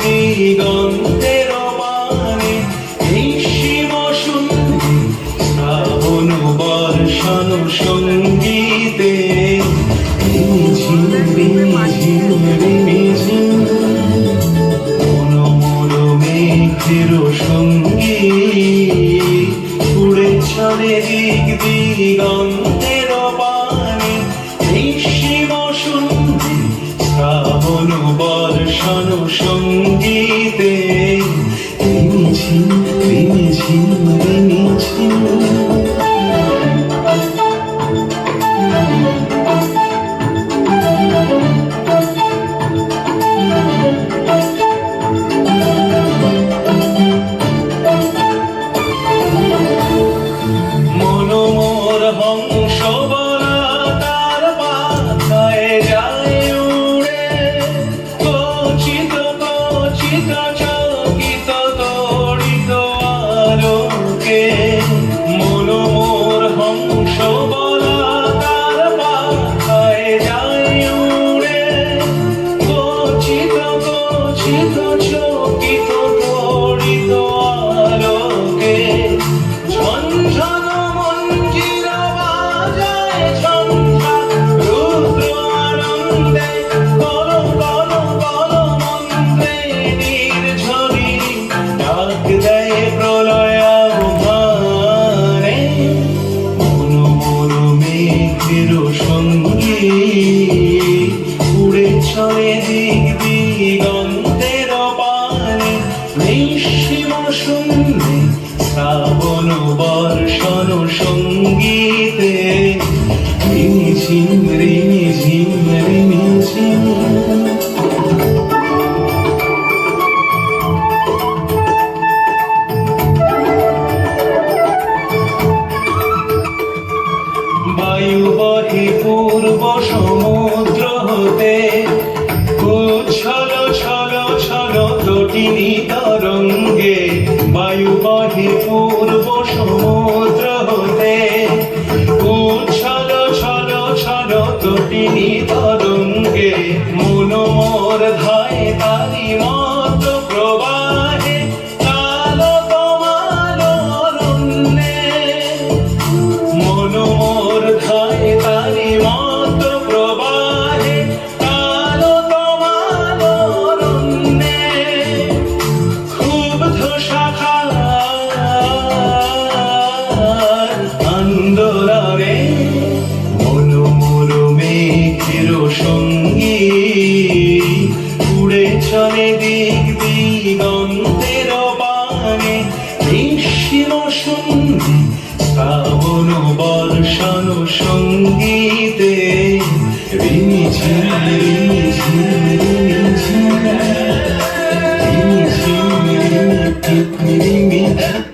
দিগন্তের বাণী এই শিব সুন্দরী শ্রাবণ বর্ষণ সঙ্গীতে মেঘের সঙ্গী উড়ে চলে দিক দিগন্তের বাণী এই শিব সুন্দরী শ্রাবণ বর্ষণ সঙ্গীতে রিমিঝিম রিমিঝিম রিমিঝিম মনোমোর হংস বলা তার পাতায় যায় উড়ে কচিত কচিত চকিত তড়িত আলোকে মনোমোর হংস বলা তার পাতায় যায় উড়ে কচিত কচিত চকিত তড়িত আলোকে ঝনঝন মঞ্জির বাজায় ঝঞ্ঝা রুদ্র আনন্দে কল কল কল মন্ত্রে নির্ঝরি ডাক দেয় প্রলয় আহ্বানে মনোমোর মেঘের সঙ্গী উড়ে চলে দিক দিগন্তের পানে নিঃসীম শূন্যে শ্রাবণ বর্ষণ সঙ্গীতে রিমিঝিম রিমিঝিম রিমিঝিম বায়ু বহে পূর্ব সমুদ্র হতে উচ্ছল ছল ছল তটিনী তরঙ্গে বায়ু বহে পূর্ব সমুদ্র হতে উচ্ছল ছল ছল তটিনী তরঙ্গে মনোমোর ধায় তারি মত প্রবাহে কাল কমাল অরণ্যে মনোমোর ধায় তারি মত প্রবাহে কাল কমাল অরণ্যে ক্ষুব্ধ শাখার আন্দোলনে মনোমোর মেঘের সঙ্গী উড়ে চলে দিক দিগন্তের বাণে নিঃসীম সুন্দরী শ্রাবণ বর্ষণ সঙ্গীতে রিমিঝিম রিমিঝিম রিমিঝিম রিমিঝিম রিমিঝিম রিমিঝিম